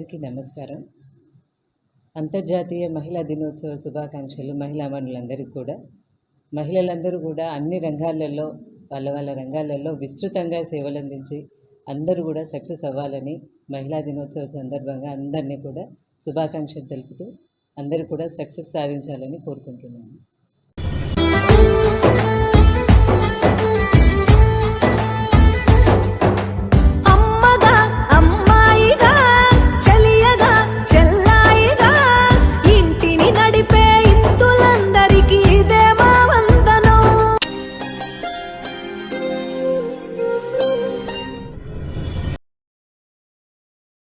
అందరికీ నమస్కారం. అంతర్జాతీయ మహిళా దినోత్సవ శుభాకాంక్షలు మహిళామణులందరికీ కూడా. మహిళలందరూ కూడా అన్ని రంగాలలో వాళ్ళ రంగాలలో విస్తృతంగా సేవలందించి అందరూ కూడా సక్సెస్ అవ్వాలని మహిళా దినోత్సవ సందర్భంగా అందరినీ కూడా శుభాకాంక్షలు తెలుపుతూ అందరూ కూడా సక్సెస్ సాధించాలని కోరుకుంటున్నాను.